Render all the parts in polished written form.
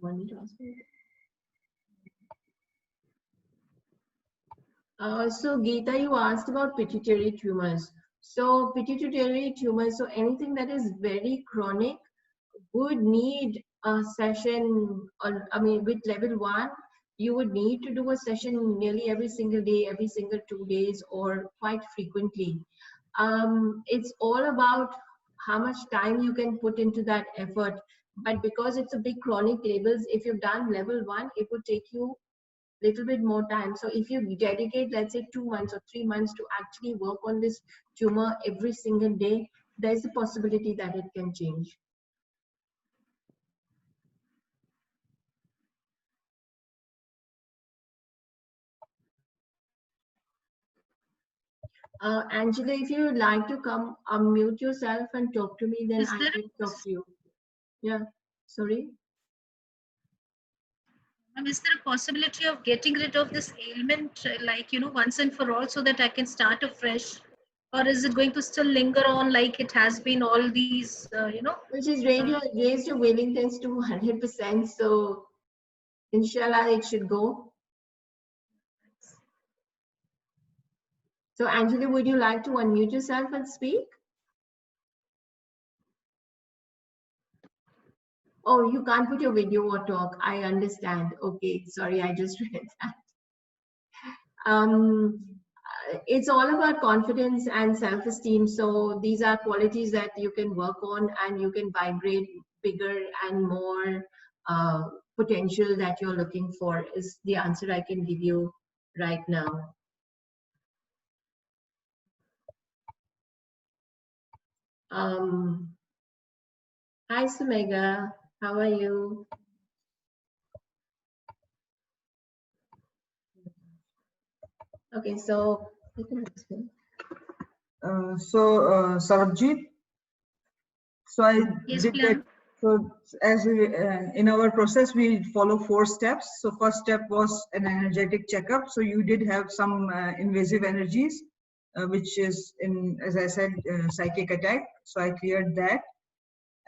Want me to ask you? So Geeta, you asked about pituitary tumors. So pituitary tumors, so anything that is very chronic would need a session on, I mean, with level 1, you would need to do a session nearly every single day, every single 2 days, or quite frequently. It's all about how much time you can put into that effort. But because it's a big chronic labels, if you've done level 1, it would take you little bit more time. So if you dedicate, let's say 2 months or 3 months to actually work on this tumor every single day, there's a possibility that it can change. Angela, if you would like to come unmute yourself and talk to me, then I can talk to you. Yeah, sorry. Is there a possibility of getting rid of this ailment, like, once and for all, so that I can start afresh? Or is it going to still linger on like it has been all these, Which is raised your willingness to 100%. So, inshallah, it should go. So, Angela, would you like to unmute yourself and speak? Oh, you can't put your video or talk. I understand. Okay, sorry, I just read that. It's all about confidence and self-esteem. So these are qualities that you can work on, and you can vibrate bigger and more potential that you're looking for, is the answer I can give you right now. Hi, Sumega. How are you? Okay, so you can explain. Sarabjit, so I yes, did that. So as in our process, we follow 4 steps. So first step was an energetic checkup. So you did have some invasive energies, which is as I said, psychic attack. So I cleared that.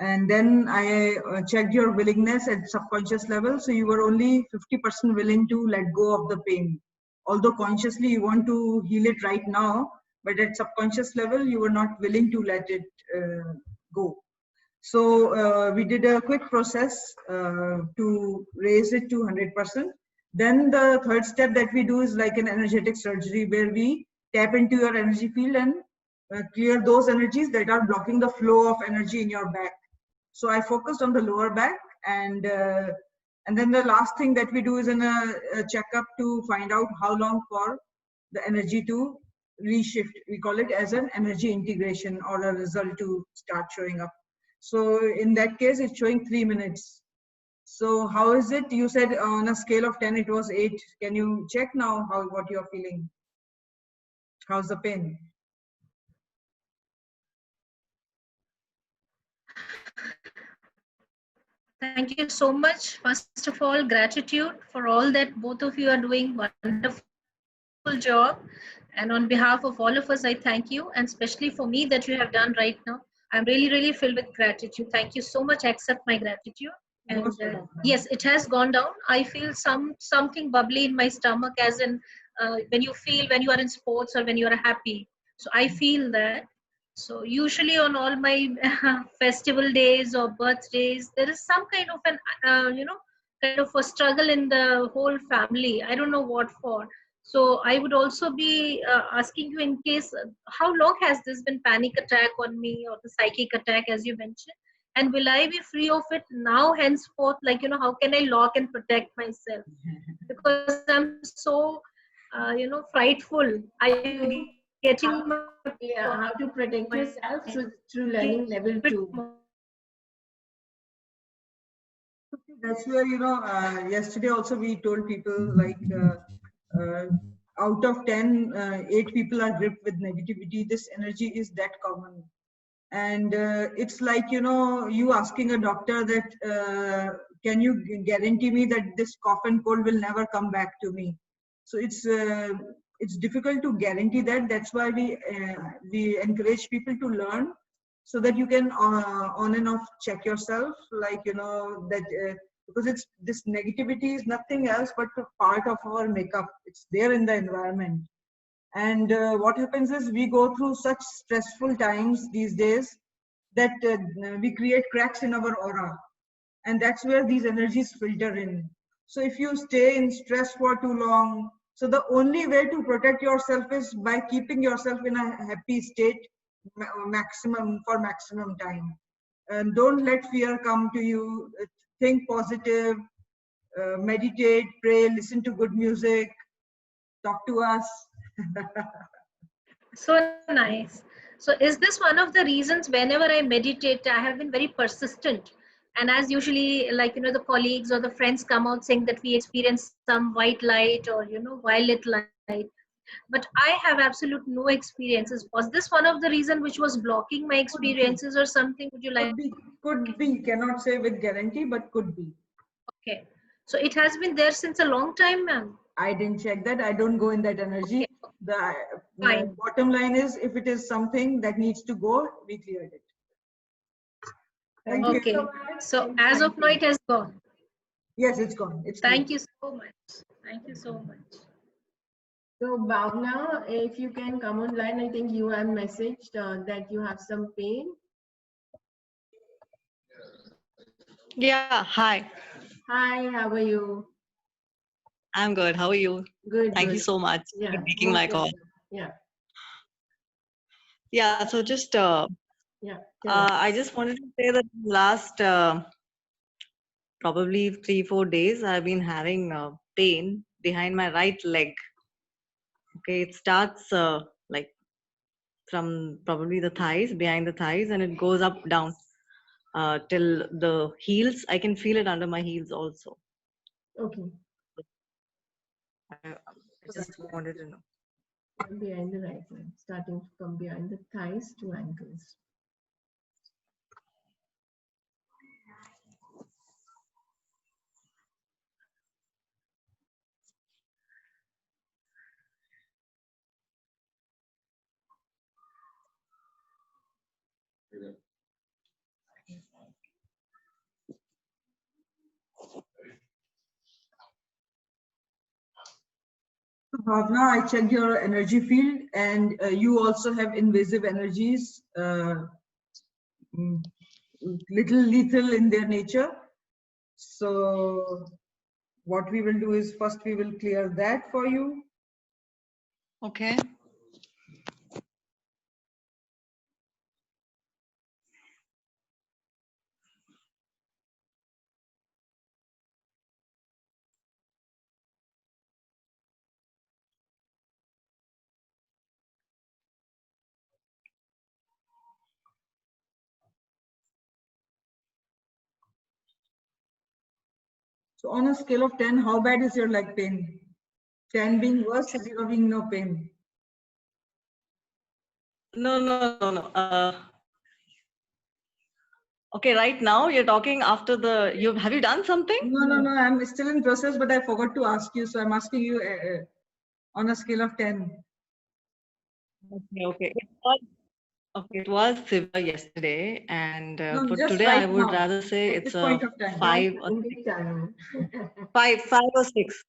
And then I checked your willingness at subconscious level. So you were only 50% willing to let go of the pain. Although consciously you want to heal it right now, but at subconscious level, you were not willing to let it go. So we did a quick process to raise it to 100%. Then the third step that we do is like an energetic surgery, where we tap into your energy field and clear those energies that are blocking the flow of energy in your back. So I focused on the lower back, and then the last thing that we do is in a checkup to find out how long for the energy to reshift. We call it as an energy integration, or a result to start showing up. So in that case, it's showing 3 minutes. So how is it? You said on a scale of 10, it was 8. Can you check now what you're feeling? How's the pain? Thank you so much. First of all, gratitude for all that both of you are doing. Wonderful job. And on behalf of all of us, I thank you. And especially for me that you have done right now. I'm really, really filled with gratitude. Thank you so much. Accept my gratitude. And yes, it has gone down. I feel something bubbly in my stomach, as in when you are in sports or when you are happy. So I feel that. So usually on all my festival days or birthdays, there is some kind of an kind of a struggle in the whole family. I don't know what for. So I would also be asking you, in case, how long has this been panic attack on me, or the psychic attack as you mentioned? And will I be free of it now, henceforth? Like, how can I lock and protect myself? Because I'm so, frightful. I'm getting how to protect yourself through learning level 2. That's where, yesterday also we told people, like, out of 10, 8 people are gripped with negativity. This energy is that common. And it's like, you asking a doctor that, can you guarantee me that this cough and cold will never come back to me? So it's difficult to guarantee that. That's why we encourage people to learn, so that you can on and off check yourself, like, that because it's this negativity is nothing else but a part of our makeup. It's there in the environment. And what happens is we go through such stressful times these days that we create cracks in our aura, and that's where these energies filter in. So if you stay in stress for too long, so the only way to protect yourself is by keeping yourself in a happy state maximum time. And don't let fear come to you. Think positive, meditate, pray, listen to good music, talk to us. So nice. So is this one of the reasons whenever I meditate, I have been very persistent? And as usually, like, you know, the colleagues or the friends come out saying that we experience some white light or, you know, violet light. But I have absolute no experiences. Was this one of the reason which was blocking my Could be, experiences or something? Would you like? could be. Cannot say with guarantee, but could be. Okay. So it has been there since a long time, ma'am. I didn't check that. I don't go in that energy. Okay. The Fine. bottom line is, if it is something that needs to go, we cleared it. Thank you. Okay. So as of now, it has gone. Yes, it's gone. It's Thank clear. you so much. Thank you so much. So Bhavna, if you can come online, I think you have messaged that you have some pain. Yeah, hi. Hi, how are you? I'm good. How are you? Good, Thank you good. so much Yeah, for taking most my call. welcome. Yeah, Yeah, so just yeah. Tell us. I just wanted to say that last probably 3-4 days I've been having pain behind my right leg. Okay, it starts like from probably the thighs, behind the thighs, and it goes up down till the heels. I can feel it under my heels also. Okay, I just wanted to know. behind the right leg, starting from behind the thighs to ankles. Bhavna, I checked your energy field, and you also have invasive energies, little lethal in their nature. So what we will do is, first we will clear that for you. Okay. So on a scale of 10, how bad is your leg pain? 10 being worse, 0 being no pain. No. Okay, right now you're talking after the you have you done something? No, I'm still in process, but I forgot to ask you. So I'm asking you on a scale of 10. Okay. It was severe yesterday, and No, for just today I right would now, rather say at it's this a point of time. five or In six. which time? Five or six.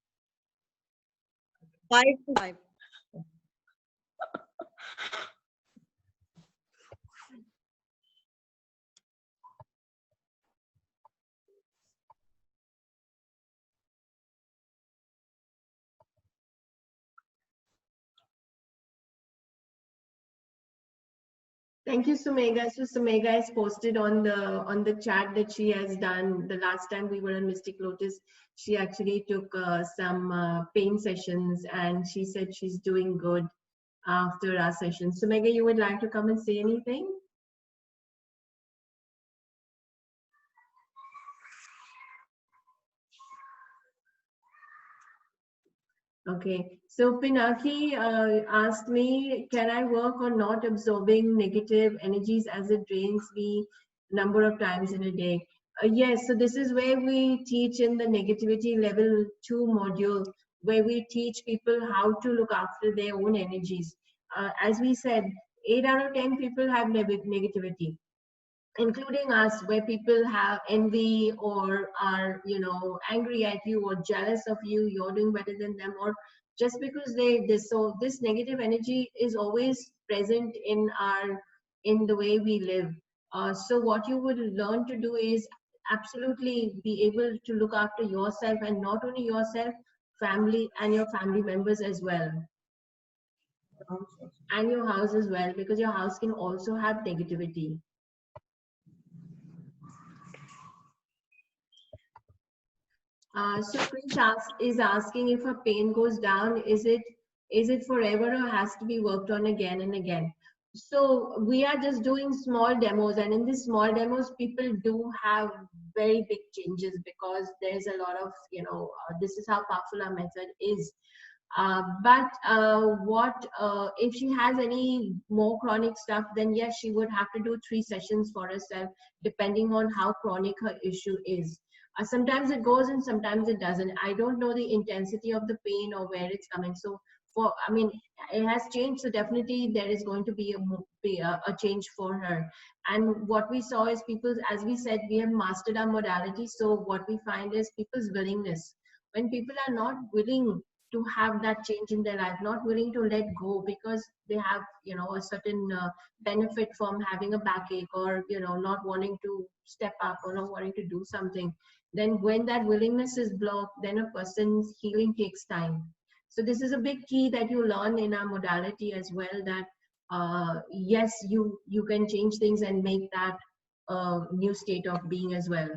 5 to 5. Thank you, Sumega. So Sumega has posted on the chat that she has done. The last time we were on Mystic Lotus, she actually took some pain sessions, and she said she's doing good after our session. Sumega, you would like to come and say anything? Okay, so Pinaki asked me, can I work on not absorbing negative energies as it drains me number of times in a day? Yes, so this is where we teach in the negativity level 2 module, where we teach people how to look after their own energies. As we said, 8 out of 10 people have negativity. including us, where people have envy or are, you know, angry at you or jealous of you, you're doing better than them, or just because they this. So this negative energy is always present in the way we live. So what you would learn to do is absolutely be able to look after yourself, and not only yourself, family and your family members as well, and your house as well, because your house can also have negativity. So Krish is asking, if a pain goes down, is it forever or has to be worked on again and again? So we are just doing small demos, and in these small demos, people do have very big changes, because there's a lot of, you know, this is how powerful our method is. If she has any more chronic stuff, then yes, she would have to do 3 sessions for herself, depending on how chronic her issue is. Sometimes it goes and sometimes it doesn't. I don't know the intensity of the pain or where it's coming. So I mean, it has changed. So definitely there is going to be a change for her. And what we saw is people, as we said, we have mastered our modality. So what we find is people's willingness. When people are not willing to have that change in their life, not willing to let go because they have, you know, a certain benefit from having a backache, or, you know, not wanting to step up or not wanting to do something, then when that willingness is blocked, then a person's healing takes time. So this is a big key that you learn in our modality as well, that yes, you can change things and make that new state of being as well.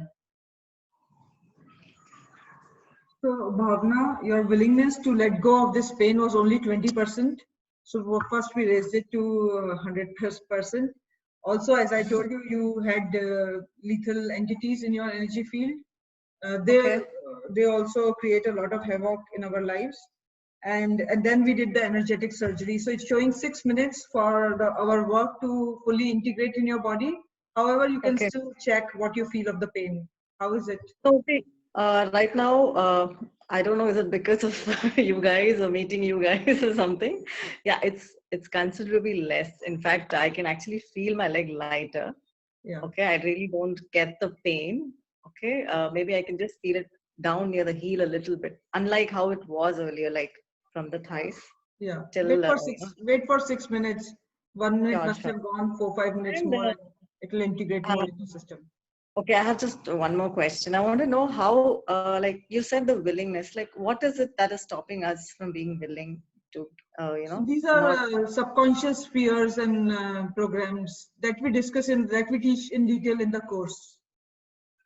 So Bhavna, your willingness to let go of this pain was only 20%. So first we raised it to 100%. Also, as I told you, you had lethal entities in your energy field. They also create a lot of havoc in our lives. And then we did the energetic surgery. So it's showing 6 minutes for our work to fully integrate in your body. However, you can still check what you feel of the pain. How is it? So, see, right now, I don't know, is it because of you guys or meeting you guys or something? Yeah, it's considerably less. In fact, I can actually feel my leg lighter. Yeah. Okay, I really don't get the pain. Okay, maybe I can just feel it down near the heel a little bit, unlike how it was earlier, like from the thighs. Yeah. Till, wait for 6 minutes. 1 minute Sure, must sure. have gone, 4-5 minutes And, more, and it will integrate more in the system. Okay, I have just one more question. I want to know how, like you said, the willingness. Like, what is it that is stopping us from being willing to, you know? So these are subconscious fears and programs that we discuss that we teach in detail in the course.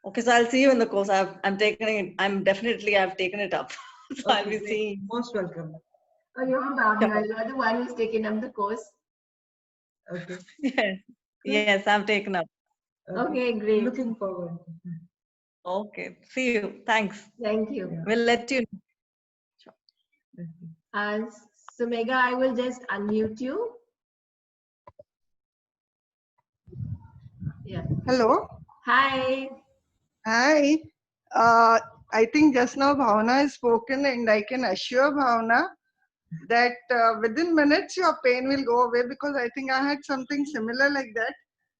Okay, so I'll see you in the course. I've taken it up. So Okay, I'll be seeing. Most welcome. Oh, you're Bhavna. You're the one who's taken up the course. Okay. Yes, I've taken up. Okay, great. Looking forward. Okay, see you. Thanks. Thank you. Yeah. We'll let you know. So Megha, I will just unmute you. Yeah. Hello. Hi. Hi. I think just now Bhavna has spoken, and I can assure Bhavna that within minutes your pain will go away, because I think I had something similar like that,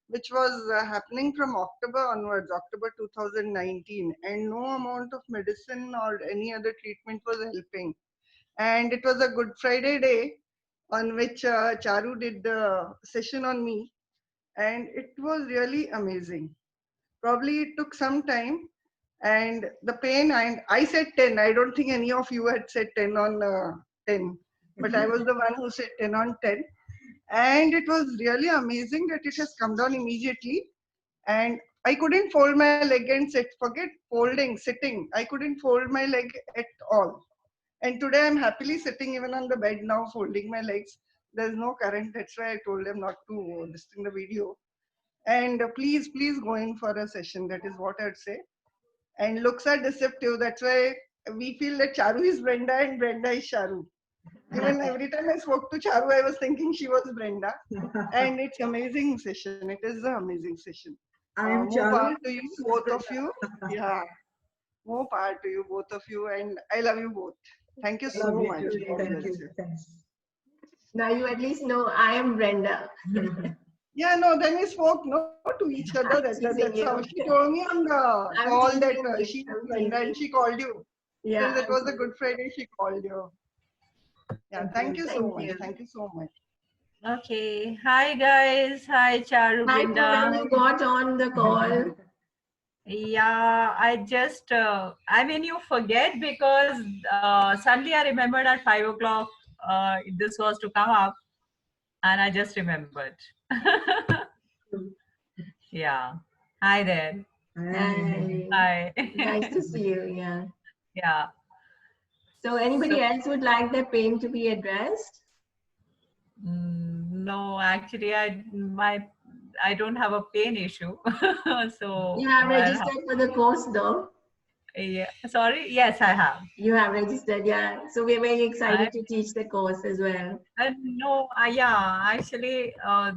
which was happening from October onwards, October 2019, and no amount of medicine or any other treatment was helping. And it was a Good Friday day on which Charu did the session on me, and it was really amazing. Probably it took some time, and the pain, and I said 10. I don't think any of you had said 10 on 10, but I was the one who said 10 on 10. And it was really amazing that it has come down immediately. And I couldn't fold my leg and sit. Forget folding, sitting. I couldn't fold my leg at all. And today I'm happily sitting even on the bed now, folding my legs. There's no current. That's why I told them not to listen to the video. And please go in for a session. That is what I'd say. And looks are deceptive. That's why we feel that Charu is Brenda and Brenda is Charu. Even every time I spoke to Charu, I was thinking she was Brenda. And it's amazing session. It is an amazing session. I am more Charu. power to you, both of you. Yeah. More power to you, both of you. And I love you both. Thank you so much. Thank you. Thanks. Now you at least know I am Brenda. Yeah, no, then we spoke no to each other. I'm That's teasing how you. she told me on the I'm call teasing that you. she I'm and then teasing. she called you. Yeah, Since it I'm was a teasing. Good Friday, she called you. Yeah, Thank thank you. you so Thank much. you. Thank you so much. Okay. Hi guys. Hi Charu Hi, Poonam, Brinda. you got on the call. Yeah, I just, I mean, you forget because suddenly I remembered at 5 o'clock this was to come up and I just remembered. Yeah. Hi there. Hi. Hi. Nice to see you. Yeah. Yeah. So, anybody So, else would like their pain to be addressed? no, actually, I don't have a pain issue. So, You have registered for the course, though. yeah. Sorry. Yes, I have. You have registered, yeah. So, we're very I excited to teach the course as well. No, yeah, actually, I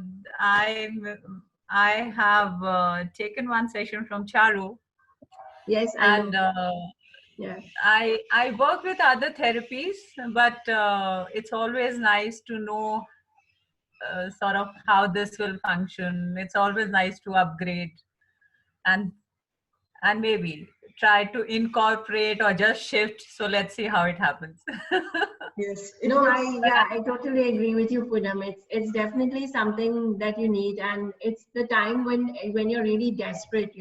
have taken one session from Charu, Yes, I know. and Yeah. I work with other therapies, but it's always nice to know sort of how this will function. It's always nice to upgrade and maybe try to incorporate or just shift. So let's see how it happens. Yes, it No, was. I totally agree with you, Poonam. It's definitely something that you need, and it's the time when you're really desperate.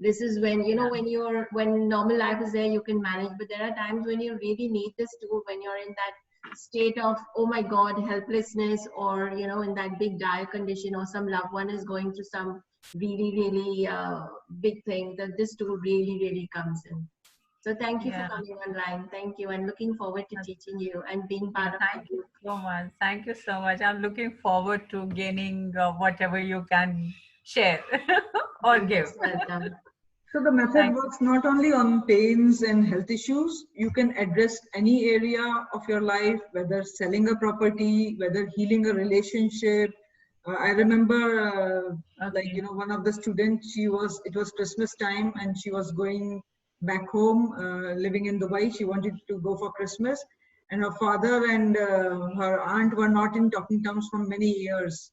This is when Yeah. when normal life is there, you can manage, but there are times when you really need this tool when you're in that state of, oh my God, helplessness, or in that big dire condition, or some loved one is going through some really really big thing. That this tool really really comes in. So thank you for Yeah. coming online. Thank you, and looking forward to teaching you and being Yeah, part of the thank you group. so much. Thank you so much. I'm looking forward to gaining whatever you can share or You're give. most welcome. So the method Thank you. works not only on pains and health issues, you can address any area of your life, whether selling a property, whether healing a relationship. I remember, Okay. one of the students, it was Christmas time and she was going back home, living in Dubai. She wanted to go for Christmas, and her father and her aunt were not in talking terms for many years.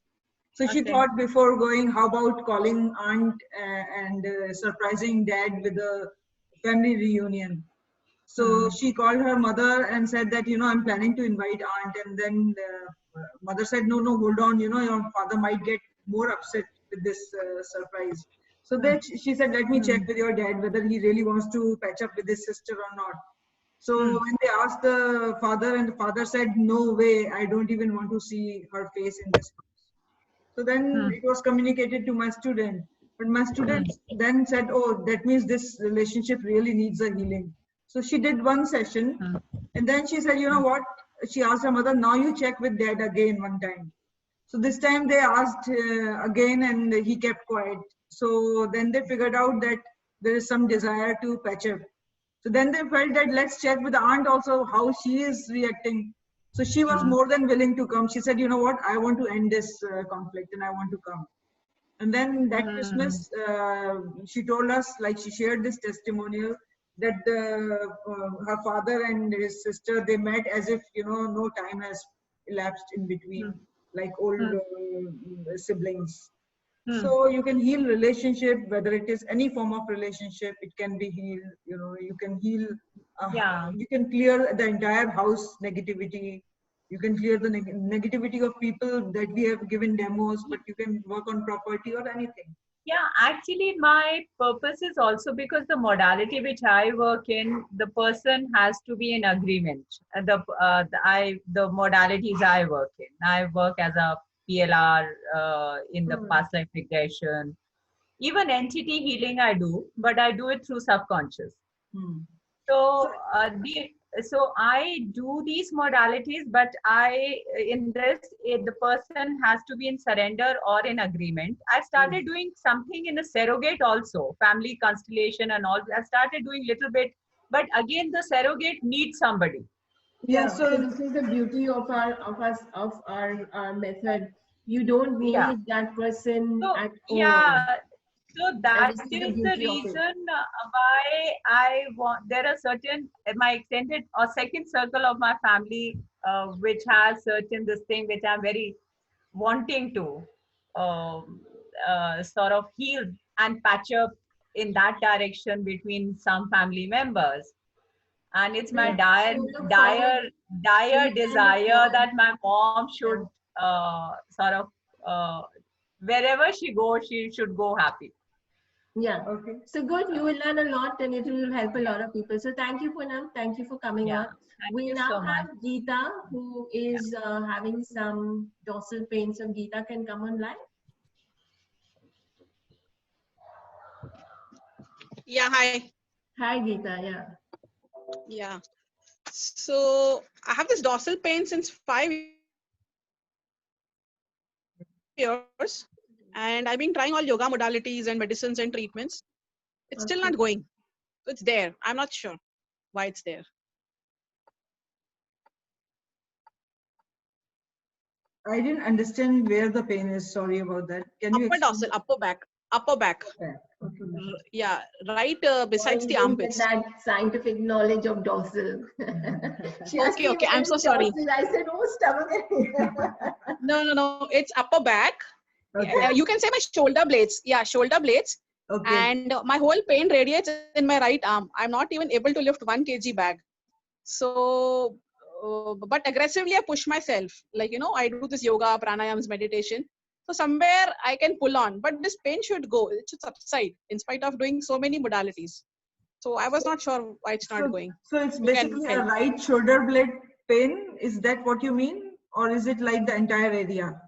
So she Okay. thought before going, how about calling aunt and surprising dad with a family reunion? So Hmm. she called her mother and said that, I'm planning to invite aunt. And then mother said, no, no, hold on, your father might get more upset with this surprise. So Hmm. then she said, let me check with your dad whether he really wants to patch up with his sister or not. So Hmm. when they asked the father, and the father said, no way, I don't even want to see her face in this house. So then Hmm. it was communicated to my student. But my Hmm. student then said, oh, that means this relationship really needs a healing. So she did one session. Hmm. And then she said, you know Hmm. what? She asked her mother, now you check with dad again one time. So this time they asked again and he kept quiet. So then they figured out that there is some desire to patch up. So then they felt that let's check with the aunt also how she is reacting. So she was Hmm. more than willing to come. She said, you know what, I want to end this conflict and I want to come. And then that Hmm. Christmas, she told us, like she shared this testimonial that her father and his sister, they met as if, no time has elapsed in between, like old Hmm. siblings. Hmm. So you can heal relationship, whether it is any form of relationship, it can be healed. You can heal, Yeah. you can clear the entire house negativity. You can clear the negativity of people that we have given demos, but you can work on property or anything. Yeah, actually, my purpose is also because the modality which I work in, the person has to be in agreement. The modalities I work in. I work as a PLR in the Hmm. past life regression. Even entity healing I do, but I do it through subconscious. Hmm. So So I do these modalities, but in this the person has to be in surrender or in agreement. I yes. started doing something in a surrogate also, family constellation and all. I started doing little bit, but again the surrogate needs somebody. Yeah, Yeah. So so this is the beauty of our method. You don't Yeah. need that person So at all, yeah, so and that this is the is the beauty of it. reason why I want. There are certain my extended or second circle of my family which has certain this thing which I'm very wanting to. sort of heal and patch up in that direction between some family members. And it's my Yeah. dire, So look dire, forward dire any kind of desire that plan. my mom should Yeah. sort of wherever she goes, she should go happy. Yeah. Okay. So good. You will learn a lot and it will help a lot of people. So thank you, Poonam. Thank you for coming Yeah. up. Thank We you now so much. have Geeta, who is having some dorsal pain. So Geeta can come online. Yeah, hi. Hi, Geeta. Yeah. Yeah. So I have this dorsal pain since 5 years, and I've been trying all yoga modalities and medicines and treatments. It's still Okay. not going. So it's there. I'm not sure why it's there. I didn't understand where the pain is. Sorry about that. Can you Upper explain? dorsal, upper back, upper back. Okay. Okay. Yeah, right besides Lauren the didn't get armpits. that scientific knowledge of dorsal. She asked me Okay. where I'm is so sorry. dorsal. I said, oh, stomach. No. It's upper back. Okay. You can say my shoulder blades. Yeah, shoulder blades. Okay. And my whole pain radiates in my right arm. I'm not even able to lift 1 kg bag. So, but aggressively I push myself. Like, I do this yoga, pranayams, meditation. So somewhere I can pull on, but this pain should go. It should subside in spite of doing so many modalities. So I was not sure why it's not going. So it's You can basically a help. right shoulder blade pain. Is that what you mean? Or is it like the entire area?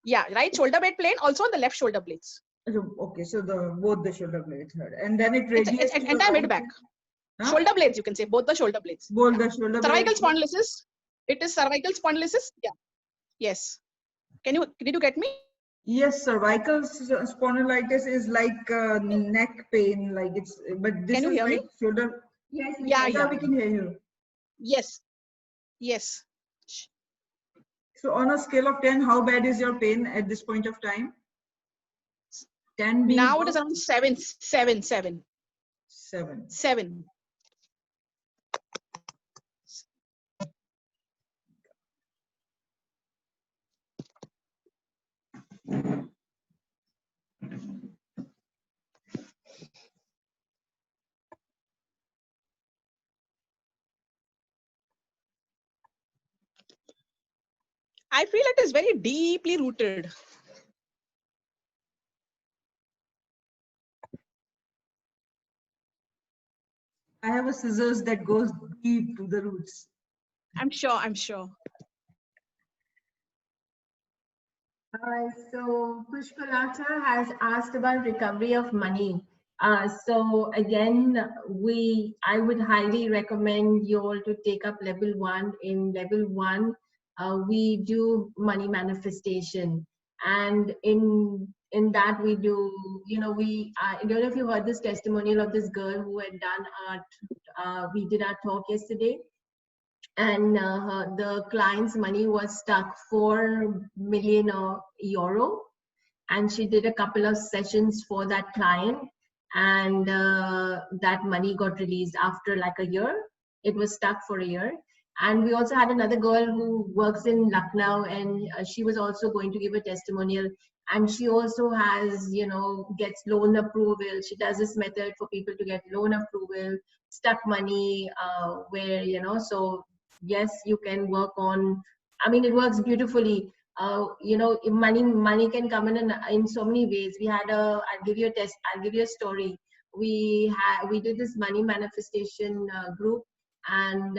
Yeah, right shoulder blade pain, also on the left shoulder blades. Okay, so both the shoulder blades hurt. And then it It's radiates to the entire right mid back. side? Huh? Shoulder blades, you can say, both the shoulder blades. Both the shoulder Cervical blades. spondylosis. It is cervical spondylosis. Yeah. Yes. Did you get me? Yes, cervical spondylitis is like neck pain, like it's. But this Can you is hear me? like shoulder. Yes, we Yeah, can. Yeah, we can hear you. Yes. So on a scale of 10, how bad is your pain at this point of time? 10 being Now it good? is around 7. 7. I feel it is very deeply rooted. I have a scissors that goes deep to the roots. I'm sure. So Pushpalata has asked about recovery of money. So again, I would highly recommend you all to take up level 1. In level 1, we do money manifestation, and in that we do, I don't know if you heard this testimonial of this girl who had done we did our talk yesterday, and the client's money was stuck 4 million euro, and she did a couple of sessions for that client, and that money got released after like a year. It was stuck for a year. And we also had another girl who works in Lucknow, and she was also going to give a testimonial, and she also has, gets loan approval. She does this method for people to get loan approval, stuck money, where, so yes, you can work on, it works beautifully. Money can come in so many ways. I'll give you a story. We did this money manifestation group, and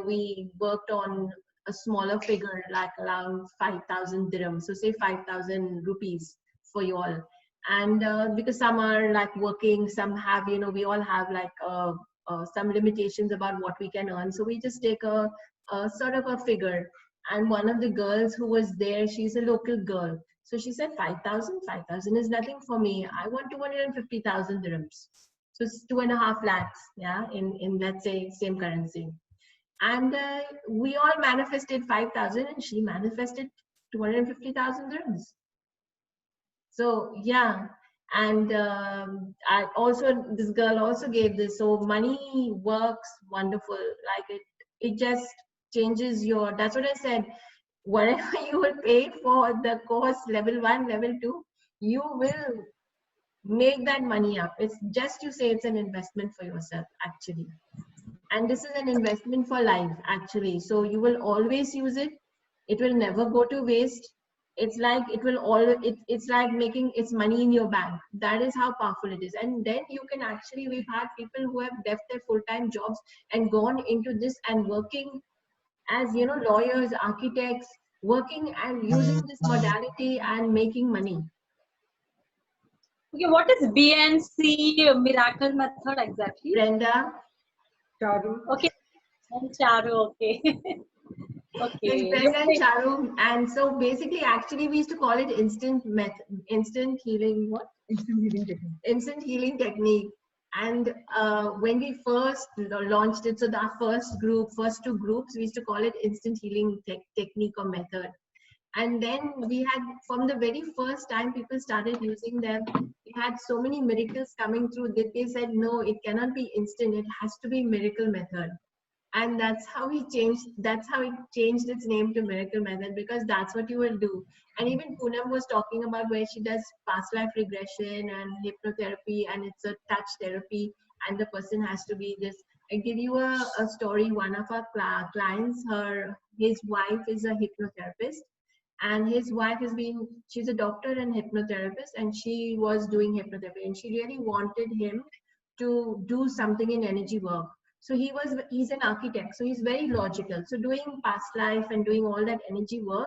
we worked on a smaller figure, like around 5,000 dirhams, so say 5,000 rupees for you all. And because some are like working, some have, we all have like some limitations about what we can earn, so we just take a sort of a figure. And one of the girls who was there, she's a local girl, so she said 5,000 is nothing for me. I want 250,000 dirhams, so it's 2.5 lakhs, yeah, in let's say same currency. And we all manifested 5,000, and she manifested 250,000 dirhams. So yeah, and this girl also gave this. So money works wonderful. Like it just changes your. That's what I said. whatever you will pay for the course level 1, level 2, you will make that money up. It's just, you say it's an investment for yourself actually. And this is an investment for life actually. So you will always use it. It will never go to waste. It's like it's like making its money in your bank. That is how powerful it is. And then you can actually, we've had people who have left their full-time jobs and gone into this and working as, you know, lawyers, architects, working and using this modality and making money. Okay, what is BNC miracle method exactly? Brenda? Charu. Okay, and Charu, okay. It's Okay. Brenda and Charu. And so basically, actually, we used to call it instant healing, what? Instant healing technique. Instant healing technique. And when we first launched it, so the first two groups, we used to call it instant healing technique or method. And then we had, from the very first time people started using them, we had so many miracles coming through that they said, no, it cannot be instant, it has to be miracle method. And that's how it changed its name to miracle method, because that's what you will do. And even Poonam was talking about where she does past life regression and hypnotherapy, and it's a touch therapy, and the person has to be this. I give you a story. One of our clients, his wife is a hypnotherapist, and his wife she's a doctor and hypnotherapist, and she was doing hypnotherapy, and she really wanted him to do something in energy work. So he's an architect, so he's very logical. So doing past life and doing all that energy work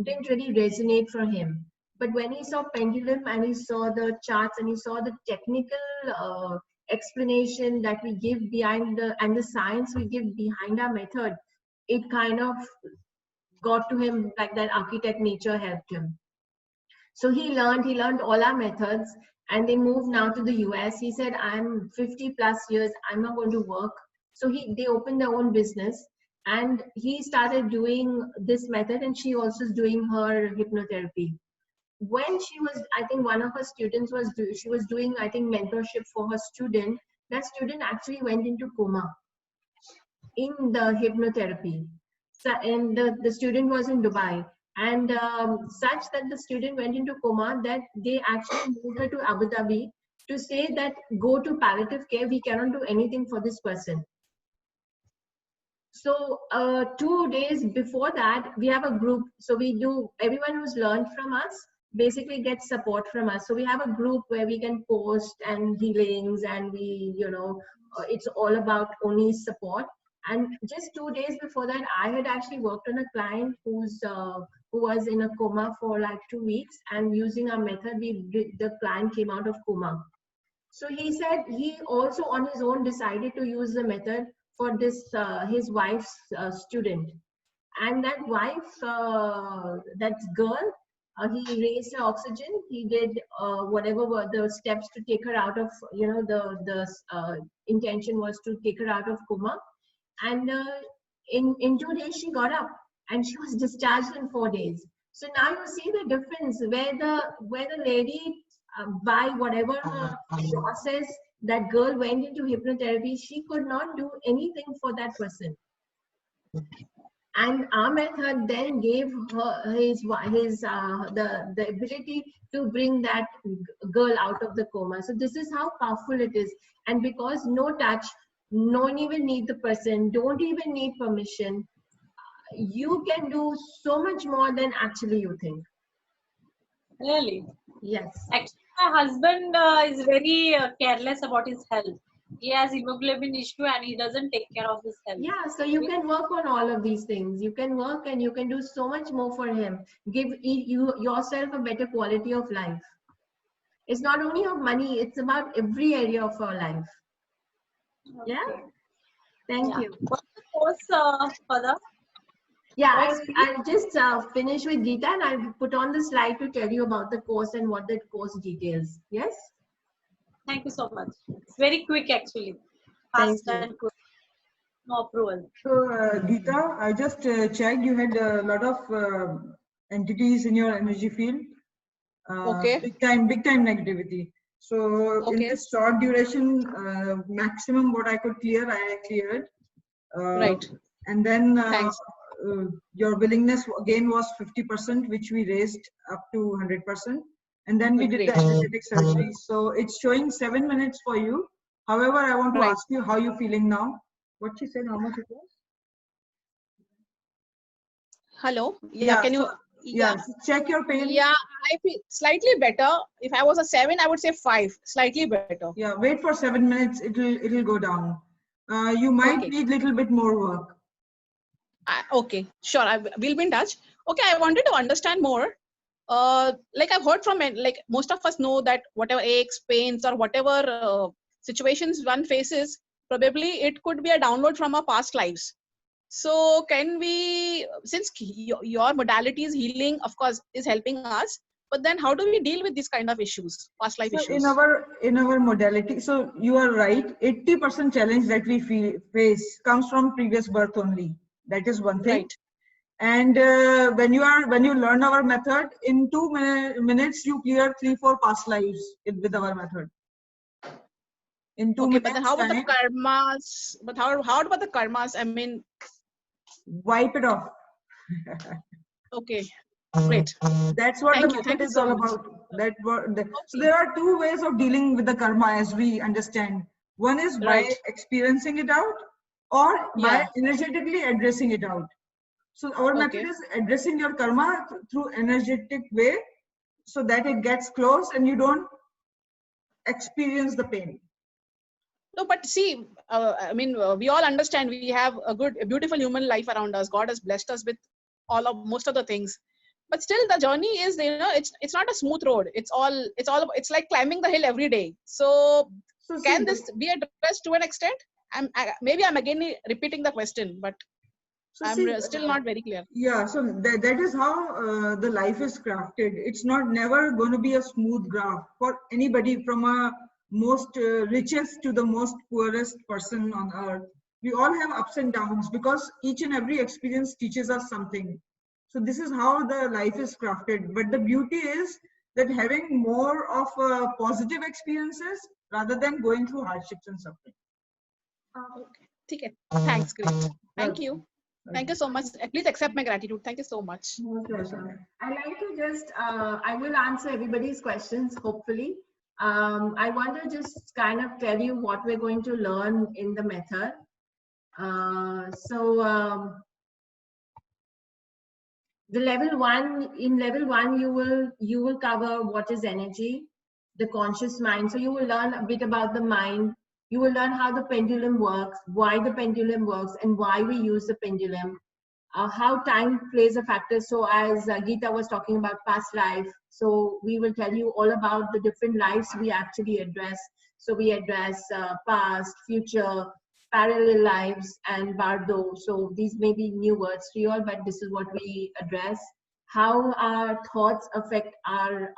didn't really resonate for him. But when he saw pendulum and he saw the charts and he saw the technical explanation that we give behind and the science we give behind our method, it kind of got to him, like that architect nature helped him. So he learned all our methods, and they moved now to the US. He said, I'm 50 plus years, I'm not going to work. So they opened their own business, and he started doing this method, and she also is doing her hypnotherapy. When she was, I think one of her students she was doing, I think, mentorship for her student. That student actually went into coma in the hypnotherapy. So, and the student was in Dubai. And such that the student went into coma that they actually moved her to Abu Dhabi to say that go to palliative care, we cannot do anything for this person. So 2 days before that, we have a group. So everyone who's learned from us basically gets support from us. So we have a group where we can post and healings, and it's all about only support. And just 2 days before that, I had actually worked on a client who was in a coma for like 2 weeks, and using our method, the client came out of coma. So he said he also on his own decided to use the method for this his wife's student. And that wife, that girl, he raised her oxygen. He did whatever were the steps to take her out of, the intention was to take her out of coma. And in 2 days she got up, and she was discharged in 4 days. So now you see the difference where the lady, by whatever process that girl went into hypnotherapy, she could not do anything for that person. And our method then gave her the ability to bring that girl out of the coma. So this is how powerful it is. And because no touch, don't even need the person, don't even need permission, you can do so much more than actually you think. Really? Yes. Actually, my husband is very careless about his health. He has hemoglobin issue and he doesn't take care of his health. Yeah, so you can work on all of these things. You can work and you can do so much more for him. Give yourself a better quality of life. It's not only of money, it's about every area of our life. Okay. Yeah? Thank you. What's the course, Pada? Yeah, I'll just finish with Geeta, and I'll put on the slide to tell you about the course and what the course details. Yes? Thank you so much. It's very quick actually. Fast and quick. No approval. So, Geeta, I just checked. You had a lot of entities in your energy field. Okay. Big time negativity. So, in this short duration, maximum what I could clear, I cleared. Right. And then Thanks. your willingness again was 50%, which we raised up to 100%. And then we did the Great. energetic surgery. So it's showing 7 minutes for you. However, I want to Right. ask you how you're feeling now. What she said, how much it was? Hello. Yeah. Can you? So, yeah, check your pain. Yeah, I feel slightly better. If I was a 7, I would say 5. Slightly better. Yeah, wait for 7 minutes. It'll go down. You might Okay. need little bit more work. Okay, sure. We'll be in touch. Okay, I wanted to understand more. Like I've heard from like most of us know that whatever aches, pains, or whatever situations one faces, probably it could be a download from our past lives. So can we, since your modality is healing, of course, is helping us, but then how do we deal with these kind of issues, past life So issues? in our modality, so you are right. 80% challenge that we face comes from previous birth only. That is one thing. Right. And when you learn our method, in 2 minutes you clear 3-4 past lives with our method. In 2 Okay, minutes but then how about time, the karmas? But how about the karmas? I mean, wipe it off. okay, great. That's what the method Thank you is so all much. about. So Okay. there are 2 ways of dealing with the karma as we understand. One is by Right. experiencing it out, or by Yeah. energetically addressing it out. So our method Okay. is addressing your karma through energetic way, so that it gets close and you don't experience the pain. No, but see, I mean, we all understand we have a beautiful human life around us. God has blessed us with most of the things. But still, the journey is, it's not a smooth road. It's like climbing the hill every day. So, So see, can this be addressed to an extent? Maybe I'm again repeating the question, but I'm still not very clear. yeah, so that is how the life is crafted. It's not never going to be a smooth graph for anybody, from a most richest to the most poorest person on earth. We all have ups and downs because each and every experience teaches us something. So this is how the life is crafted. But the beauty is that having more of positive experiences rather than going through hardships and suffering. Okay. Okay. Thanks, great. Thank you. Thank you so much. Please accept my gratitude. Thank you so much. I like to just, I will answer everybody's questions, hopefully. I want to just kind of tell you what we're going to learn in the method. The in level one, you will cover what is energy, the conscious mind. So you will learn a bit about the mind. You will learn how the pendulum works, why the pendulum works, and why we use the pendulum. How time plays a factor. So as Geeta was talking about past life, so we will tell you all about the different lives we actually address. So we address past, future, parallel lives, and Bardo. So these may be new words to you all, but this is what we address. How our thoughts affect our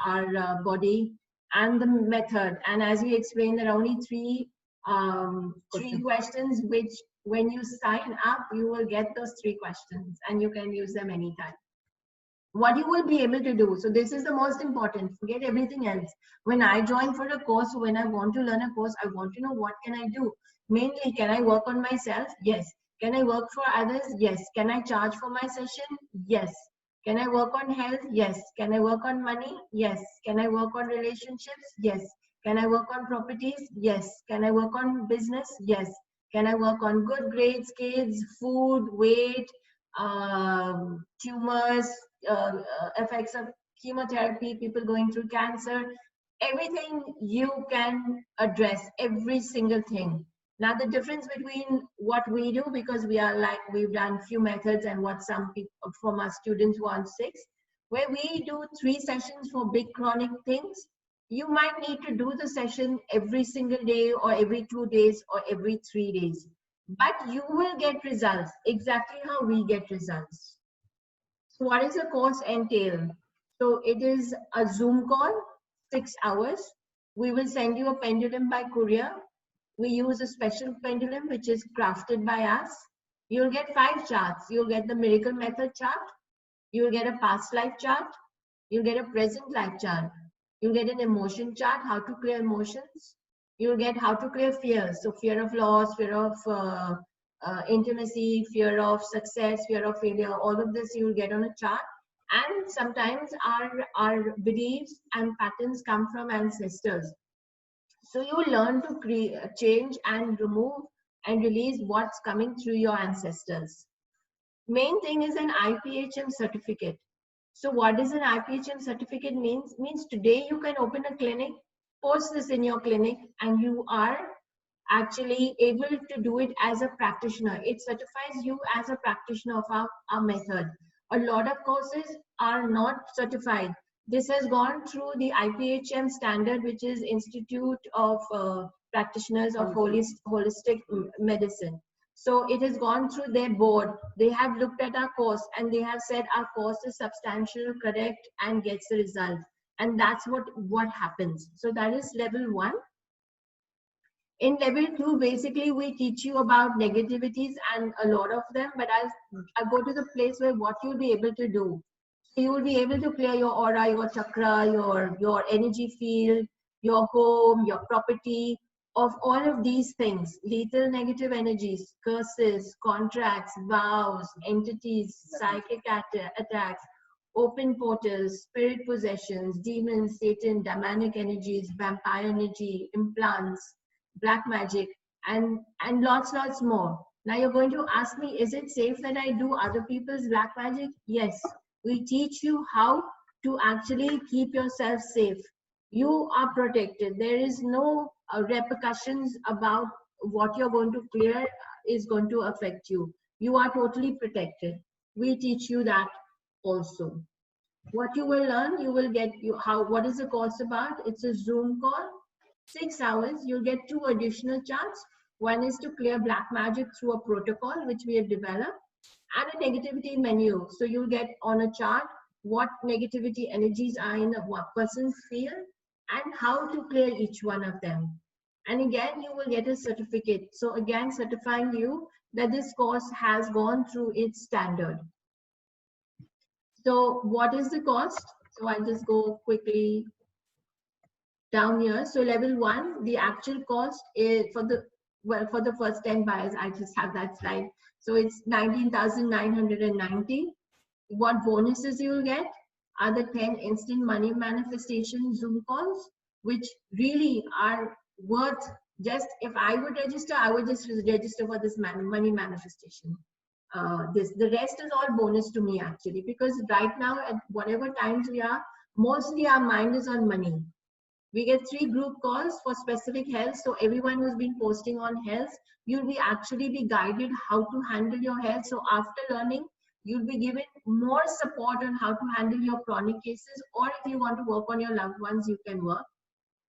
body, and the method. And as we explained, there are only three questions which, when you sign up, you will get those 3 questions and you can use them anytime. What you will be able to do, so this is the most important, forget everything else. When I join for a course, when I want to learn a course, I want to know what can I do. Mainly, can I work on myself? Yes. Can I work for others? Yes. Can I charge for my session? Yes. Can I work on health? Yes. Can I work on money? Yes. Can I work on relationships? Yes. Can I work on properties? Yes. Can I work on business? Yes. Can I work on good grades, kids, food, weight, tumors, effects of chemotherapy, people going through cancer? Everything you can address, every single thing. Now the difference between what we do, because we've done few methods, and what some people from our students want 6, where we do 3 sessions for big chronic things. You might need to do the session every single day, or every 2 days, or every 3 days, but you will get results exactly how we get results. So what does the course entail? So it is a Zoom call, 6 hours. We will send you a pendulum by courier. We use a special pendulum which is crafted by us. You'll get 5 charts. You'll get the miracle method chart. You'll get a past life chart. You'll get a present life chart. You'll get an emotion chart, how to clear emotions. You'll get how to clear fears. So fear of loss, fear of intimacy, fear of success, fear of failure, all of this you will get on a chart. And sometimes our beliefs and patterns come from ancestors. So you learn to create, change and remove and release what's coming through your ancestors. Main thing is an IPHM certificate. So what does an IPHM certificate means? Means today you can open a clinic, post this in your clinic, and you are actually able to do it as a practitioner. It certifies you as a practitioner of our method. A lot of courses are not certified. This has gone through the IPHM standard, which is Institute of Practitioners of Holistic Medicine. So it has gone through their board. They have looked at our course and they have said our course is substantial, correct, and gets the result. And that's what happens. So that is level 1. In level 2, basically, we teach you about negativities and a lot of them, but I'll go to the place where what you'll be able to do. So you will be able to clear your aura, your chakra, your energy field, your home, your property, of all of these things, lethal negative energies, curses, contracts, vows, entities, psychic attacks, open portals, spirit possessions, demons, Satan, demonic energies, vampire energy, implants, black magic, and lots more. Now you're going to ask me, is it safe that I do other people's black magic? Yes. We teach you how to actually keep yourself safe. You are protected. There is no repercussions about what you're going to clear is going to affect you. You are totally protected. We teach you that also. What you will learn, you will get what is the course about? It's a Zoom call, 6 hours. You'll get 2 additional charts. One is to clear black magic through a protocol which we have developed, and a negativity menu. So you'll get on a chart what negativity energies are in a person's field and how to clear each one of them. And again, you will get a certificate. So again, certifying you that this course has gone through its standard. So what is the cost? So I'll just go quickly down here. So level 1, the actual cost is for the first 10 buyers, I just have that slide. So it's 19,990. What bonuses you will get are the 10 instant money manifestation Zoom calls, which really are worth just, if I would register, I would just register for this money manifestation. The rest is all bonus to me actually, because right now at whatever times we are, mostly our mind is on money. We get 3 group calls for specific health. So everyone who's been posting on health, you'll be actually be guided how to handle your health. So after learning, you'll be given more support on how to handle your chronic cases, or if you want to work on your loved ones, you can work.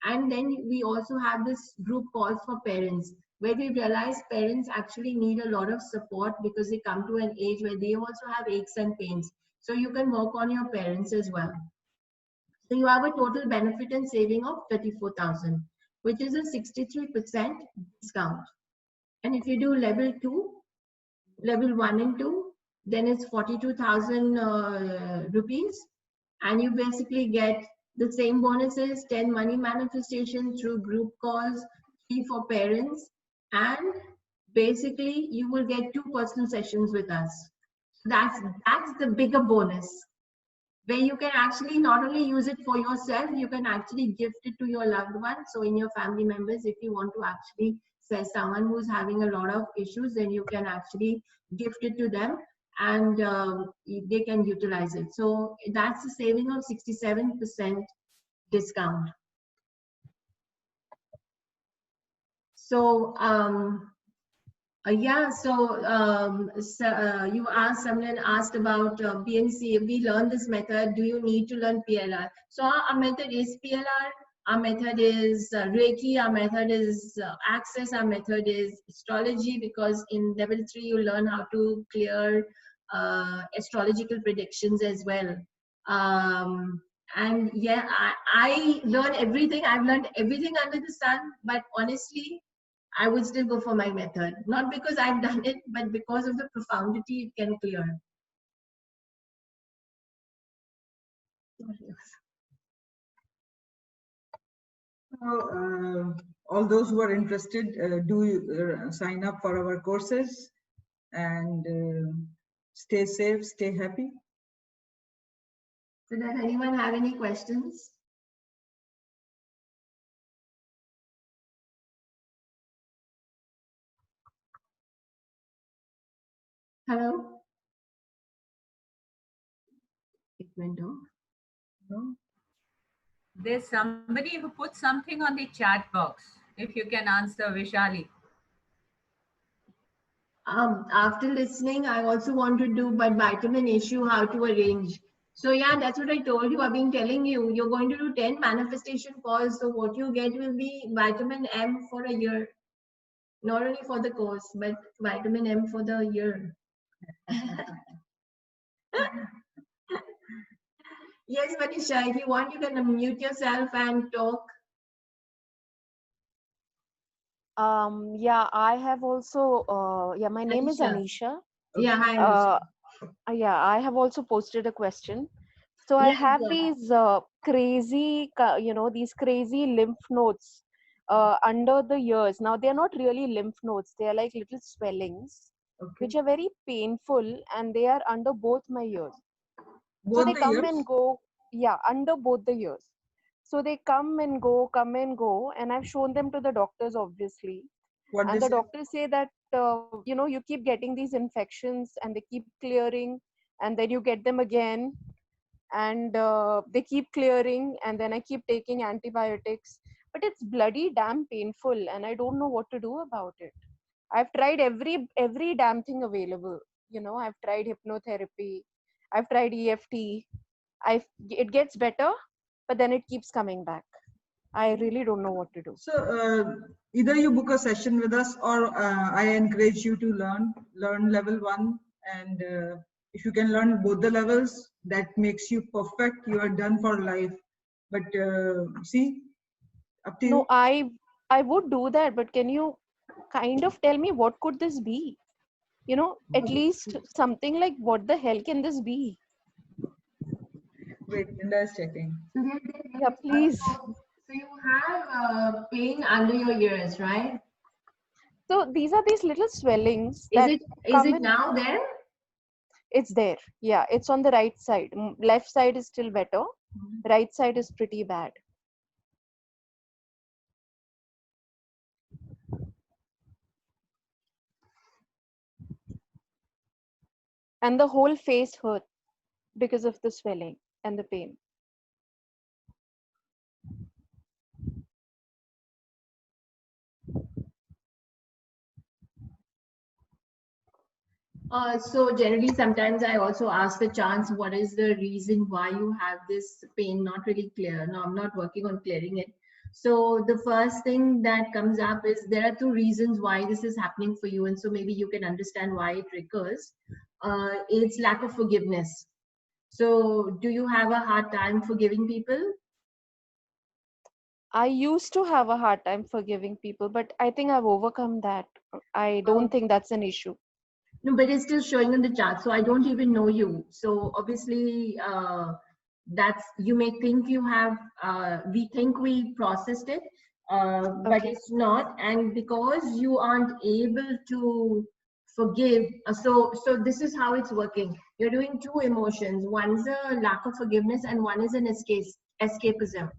And then we also have this group calls for parents, where we realize parents actually need a lot of support because they come to an age where they also have aches and pains. So you can work on your parents as well. So you have a total benefit and saving of 34,000, which is a 63% discount. And if you do level 2, level 1 and 2, then it's 42,000 rupees. And you basically get the same bonuses, 10 money manifestation through group calls, 3 for parents. And basically you will get 2 personal sessions with us. That's the bigger bonus, where you can actually not only use it for yourself, you can actually gift it to your loved ones. So in your family members, if you want to actually say someone who's having a lot of issues, then you can actually gift it to them and they can utilize it. So that's a saving of 67% discount. So yeah, so someone asked about PNC. We learned this method. Do you need to learn PLR? So our method is PLR. Our method is Reiki. Our method is Access. Our method is astrology, because in level 3 you learn how to clear astrological predictions as well. And yeah, I learn everything. I've learned everything under the sun, but honestly, I would still go for my method. Not because I've done it, but because of the profundity it can clear. So, all those who are interested, do sign up for our courses. and stay safe, stay happy. So does anyone have any questions? Hello? It went off. No? There's somebody who put something on the chat box. If you can answer, Vishali. After listening, I also want to do but vitamin issue, how to arrange. So yeah, that's what I told you. I've been telling you, you're going to do 10 manifestation calls. So what you get will be vitamin M for a year. Not only for the course, but vitamin M for the year. Yes, Manisha, if you want, you can unmute yourself and talk. Yeah, I have also, yeah, my name is Anisha. Anisha. Yeah, hi, Anisha. Yeah, I have also posted a question. So I Yes, have go ahead. these crazy, these crazy lymph nodes under the ears. Now, they're not really lymph nodes. They are like little swellings, Okay. which are very painful, and they are under both my ears. So Both they the come ears? and go, yeah, under both the ears. So they come and go, and I've shown them to the doctors, obviously. What And they the say? doctors say that, you keep getting these infections and they keep clearing, and then you get them again, and they keep clearing, and then I keep taking antibiotics. But it's bloody damn painful, and I don't know what to do about it. I've tried every damn thing available. I've tried hypnotherapy, I've tried EFT. It gets better, but then it keeps coming back. I really don't know what to do. So either you book a session with us, or I encourage you to learn level 1, and if you can learn both the levels, that makes you perfect. You are done for life. But see, up to you. No, I would do that, but can you kind of tell me what could this be? At least something like what the hell can this be? Wait, Linda is checking. Yeah, please. So you have pain under your ears, right? So these are these little swellings Is that it come in. now there? It's there. Yeah, it's on the right side. Left side is still better. Right side is pretty bad. And the whole face hurt because of the swelling and the pain. So generally, sometimes I also ask the chance, what is the reason why you have this pain? Not really clear. No, I'm not working on clearing it. So the first thing that comes up is there are 2 reasons why this is happening for you. And so maybe you can understand why it recurs. It's lack of forgiveness. So do you have a hard time forgiving people? I used to have a hard time forgiving people, but I think I've overcome that. I don't think that's an issue. No, but it's still showing in the chart. So I don't even know you. So obviously, that's, you may think you have, we think we processed it, but Okay. it's not. And because you aren't able to forgive, so this is how it's working. You're doing 2 emotions. One's a lack of forgiveness and one is an escapism.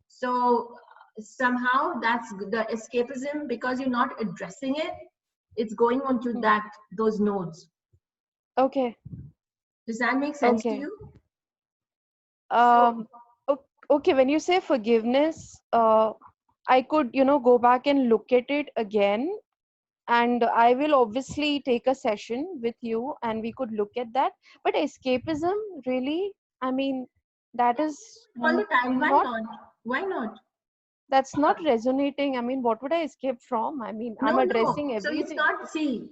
So somehow that's the escapism, because you're not addressing it, it's going on to those nodes. Okay. Does that make sense to Okay. you? Okay, when you say forgiveness, I could, go back and look at it again, and I will obviously take a session with you and we could look at that. But escapism, really, I mean, that is All the time. Why not, not? Why not? that's not resonating. I mean, what would I escape from? I mean, I'm No. addressing So it's everything. not, see,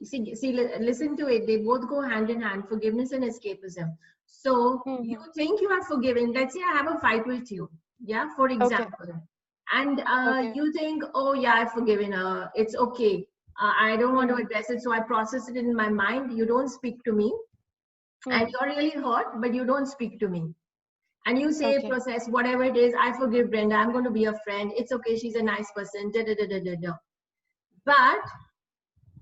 listen to it. They both go hand in hand, forgiveness and escapism. So you think you are forgiven. Let's say I have a fight with you. Yeah, for example. And you think, oh yeah, I've forgiven her. It's okay. I don't want to address it. So I process it in my mind. You don't speak to me. And you're really hurt, but you don't speak to me. And you say, process, whatever it is, I forgive Brenda, I'm going to be a friend, it's okay, she's a nice person, da da da da da da. But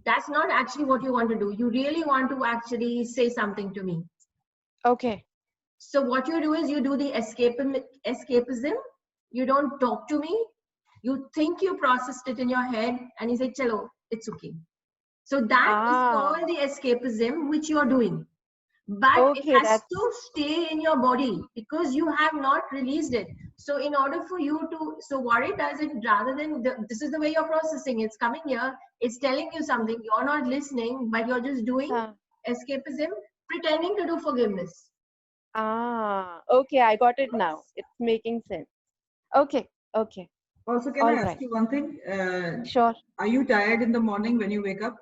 that's not actually what you want to do. You really want to actually say something to me. Okay. So what you do is you do the escapism. You don't talk to me. You think you processed it in your head and you say, chalo, it's okay. So that is called the escapism, which you are doing. But it Okay, has to stay in your body because you have not released it. So in order for you to, so what it does, it rather than, this is the way you're processing, it's coming here, it's telling you something, you're not listening, but you're just doing escapism, pretending to do forgiveness. Okay, I got it now. It's making sense. Okay, okay. Also, can I ask you one thing? Sure. Are you tired in the morning when you wake up?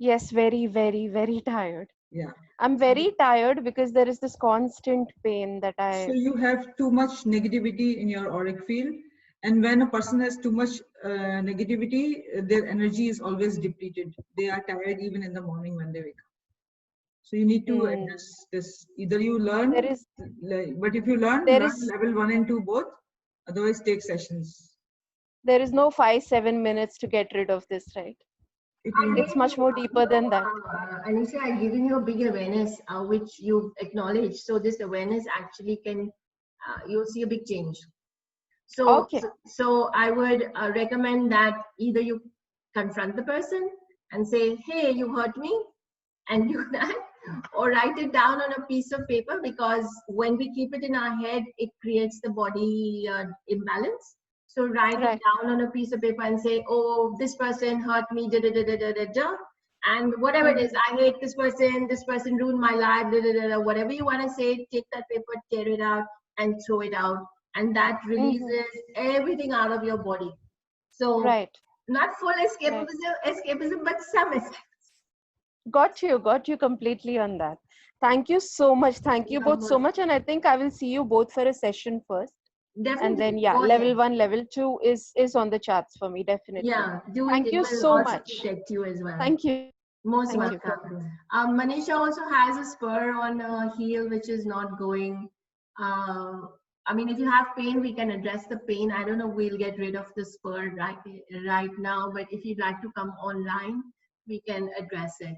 Yes, very, very, very tired. Yeah. I'm very tired because there is this constant pain that So you have too much negativity in your auric field. And when a person has too much negativity, their energy is always depleted. They are tired even in the morning when they wake up. So you need to address this. Either you learn, but if you learn level 1 and 2 both, otherwise take sessions. There is no 5-7 minutes to get rid of this, right? It's much more deeper than that. Anisha, I'm giving you a big awareness, which you've acknowledged. So this awareness actually can, you'll see a big change. So, so I would recommend that either you confront the person and say, hey, you hurt me, and do that, or write it down on a piece of paper, because when we keep it in our head, it creates the body imbalance. So write it down on a piece of paper and say, oh, this person hurt me, da, da, da, da, da, da, da. And whatever it is, I hate this person ruined my life, da, da, da, da. Whatever you want to say, take that paper, tear it out and throw it out. And that releases everything out of your body. So not full escapism, but some escapism. Got you completely on that. Thank you so much. Thank you both so much. And I think I will see you both for a session first. Definitely. And then level 1, level 2 is on the charts for me, definitely. Yeah, thank you so much. Protect you as well. Thank you. Most welcome. Manisha also has a spur on her heel which is not going. I mean, if you have pain, we can address the pain. I don't know, we'll get rid of the spur right now, but if you'd like to come online, we can address it.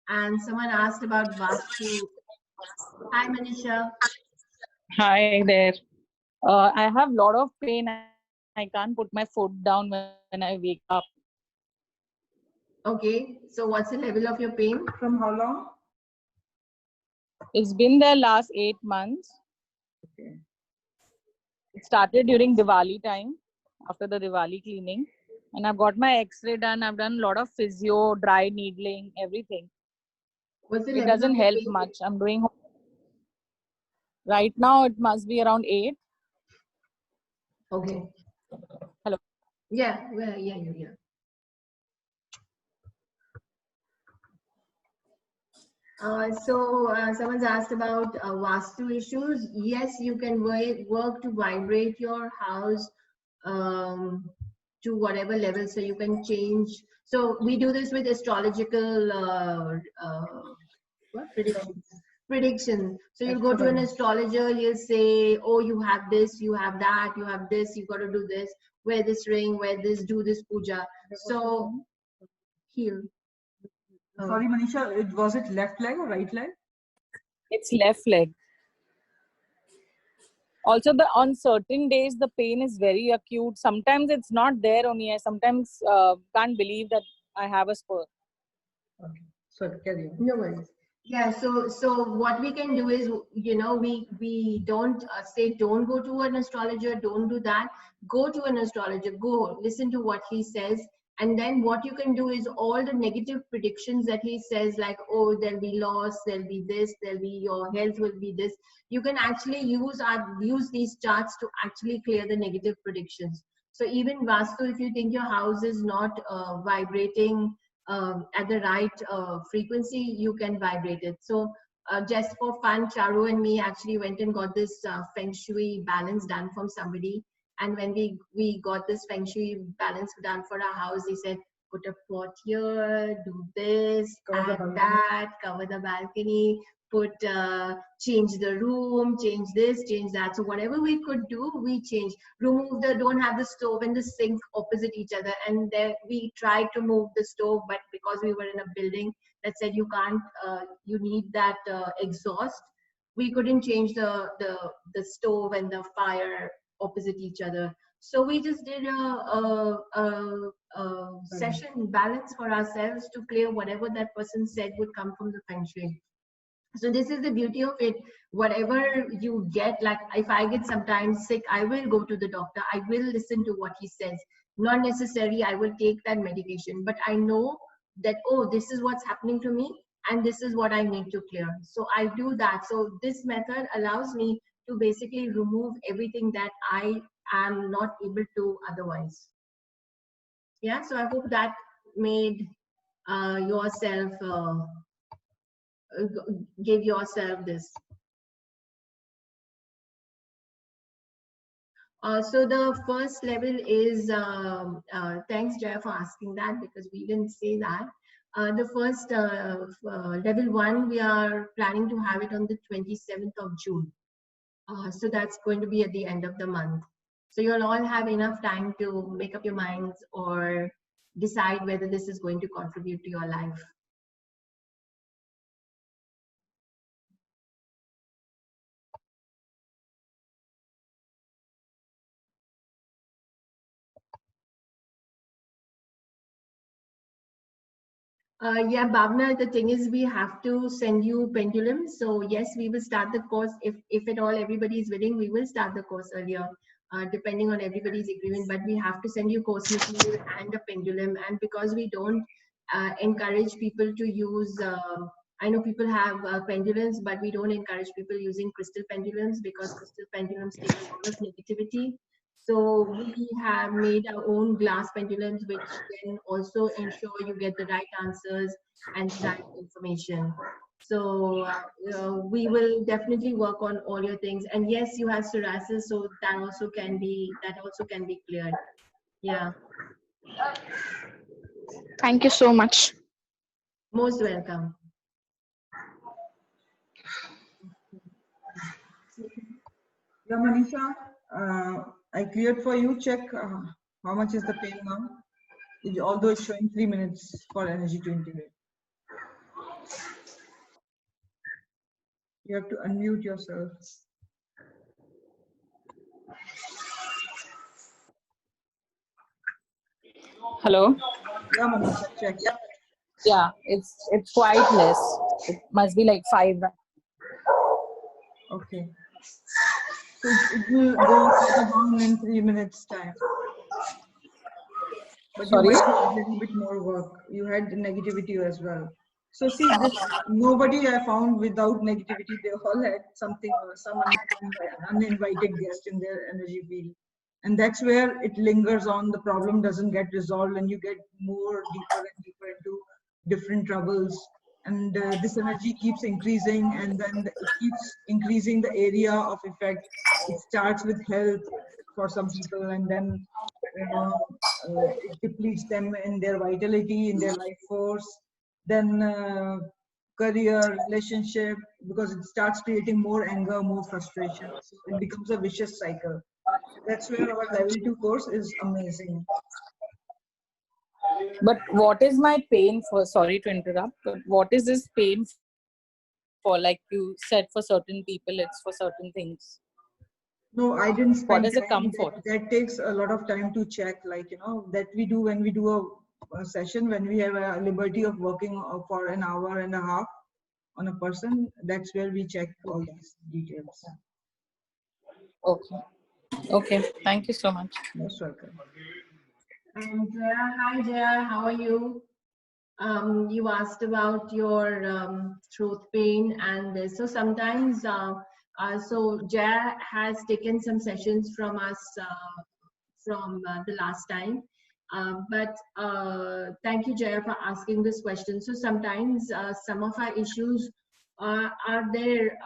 And someone asked about Vastu. Hi, Manisha. Hi there. I have a lot of pain. I can't put my foot down when I wake up. Okay, so what's the level of your pain? From how long? It's been the last 8 months. Okay. It started during Diwali time, after the Diwali cleaning. And I've got my x-ray done. I've done a lot of physio, dry needling, everything. It doesn't help much. I'm doing right now, it must be around 8. Okay. Hello. Yeah. Someone's asked about Vastu issues. Yes, you can work to vibrate your house to whatever level, so you can change. So we do this with astrological prediction. So you'll go to an astrologer, he'll say, oh, you have this, you have that, you have this, you got to do this, wear this ring, wear this, do this puja. So heal. Sorry, Manisha, was it left leg or right leg? It's left leg. Also, on certain days, the pain is very acute. Sometimes it's not there only. I sometimes can't believe that I have a spur. Okay. So carry on. No worries. Yeah, so what we can do is, you know, we don't say don't go to an astrologer, don't do that. Go to an astrologer, go listen to what he says. And then what you can do is all the negative predictions that he says, like, oh, there'll be loss, there'll be this, there'll be your health will be this. You can actually use these charts to actually clear the negative predictions. So even Vastu, if you think your house is not vibrating at the right frequency, you can vibrate it. So just for fun, Charu and me actually went and got this Feng Shui balance done from somebody. And when we got this Feng Shui balance done for our house, he said, put a pot here, do this, add that, cover the balcony, put change the room, change this, change that. So whatever we could do, we changed. Don't have the stove and the sink opposite each other, and then we tried to move the stove, but because we were in a building that said you can't, you need that exhaust, we couldn't change the stove and the fire opposite each other. So we just did a session balance for ourselves to clear whatever that person said would come from the feng shui. So this is the beauty of it. Whatever you get, like if I get sometimes sick, I will go to the doctor. I will listen to what he says. Not necessarily I will take that medication, but I know that, oh, this is what's happening to me and this is what I need to clear. So I do that. So this method allows me to basically remove everything that I am not able to otherwise. Yeah, so I hope that made yourself, give yourself this. So the first level is, thanks Jaya for asking that, because we didn't say that. The first level 1, we are planning to have it on the 27th of June. So that's going to be at the end of the month. So you'll all have enough time to make up your minds or decide whether this is going to contribute to your life. Yeah, Bhavna, the thing is we have to send you pendulums. So yes, we will start the course. If at all everybody is willing, we will start the course earlier, depending on everybody's agreement. But we have to send you course material and a pendulum. And because we don't encourage people to use, I know people have pendulums, but we don't encourage people using crystal pendulums because crystal pendulums take a lot of negativity. So we have made our own glass pendulums, which can also ensure you get the right answers and the right information. So we will definitely work on all your things. And yes, you have psoriasis, so that also can be cleared. Yeah. Thank you so much. Most welcome. Yeah, Manisha, I cleared for you. Check how much is the pain now. Although it's showing 3 minutes for energy to integrate. You have to unmute yourself. Hello. Yeah, Manisha, check. Yeah, it's quite less. It must be like 5. Okay. So it will go down in 3 minutes time. But Sorry? you might need a little bit more work. You had negativity as well. So see, this nobody I found without negativity. They all had something, some uninvited guest in their energy field, and that's where it lingers on. The problem doesn't get resolved, and you get more deeper and deeper into different troubles. And this energy keeps increasing, and then it keeps increasing the area of effect. It starts with health for some people, and then it depletes them in their vitality, in their life force. Then career, relationship, because it starts creating more anger, more frustration. So it becomes a vicious cycle. That's where our level 2 course is amazing. But what is my pain for? Sorry to interrupt, but what is this pain for? Like you said, for certain people, it's for certain things. No, I didn't spend What does it time. come for? That takes a lot of time to check, like, that we do when we do a session, when we have a liberty of working for an hour and a half on a person. That's where we check all these details. Okay. Okay. Thank you so much. Most welcome. And hi Jaya, how are you? You asked about your throat pain, and so sometimes, so Jaya has taken some sessions from us from the last time. But thank you, Jaya, for asking this question. So sometimes some of our issues are there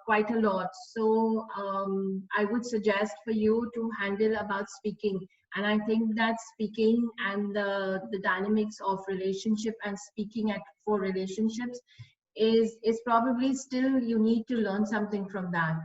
quite a lot. So I would suggest for you to handle about speaking. And I think that speaking and the dynamics of relationship and speaking for relationships is probably still you need to learn something from that.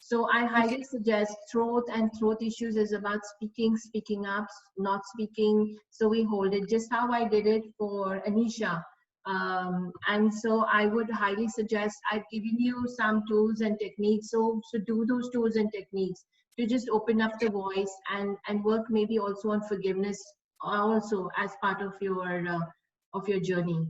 So I highly suggest throat and throat issues is about speaking, speaking up, not speaking. So we hold it, just how I did it for Anisha. And so I would highly suggest, I've given you some tools and techniques. So do those tools and techniques to just open up the voice and work maybe also on forgiveness also as part of your journey.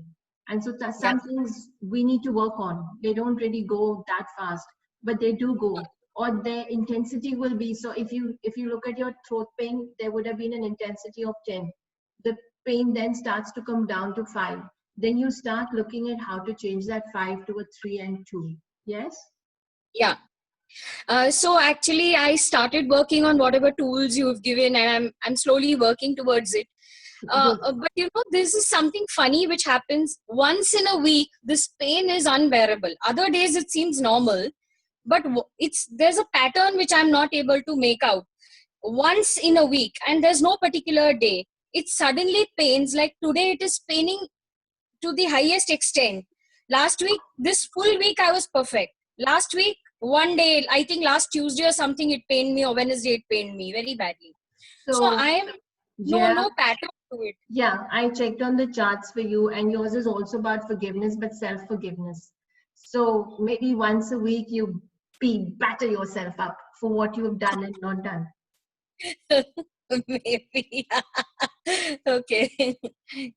And so some things we need to work on. They don't really go that fast, but they do go, or their intensity will be. So if you look at your throat pain, there would have been an intensity of 10. The pain then starts to come down to 5. Then you start looking at how to change that 5 to a 3 and 2. Yes? Yeah. So actually, I started working on whatever tools you've given, and I'm slowly working towards it. But you know, this is something funny which happens once in a week. This pain is unbearable. Other days it seems normal, but there's a pattern which I'm not able to make out. Once in a week, and there's no particular day, it suddenly pains. Like today, it is paining to the highest extent. Last week, this full week, I was perfect. Last week, one day, I think last Tuesday or something, it pained me, or Wednesday, it pained me very badly. So I am no pattern to it. Yeah, I checked on the charts for you, and yours is also about forgiveness, but self-forgiveness. So maybe once a week you batter yourself up for what you have done and not done. Maybe. Okay,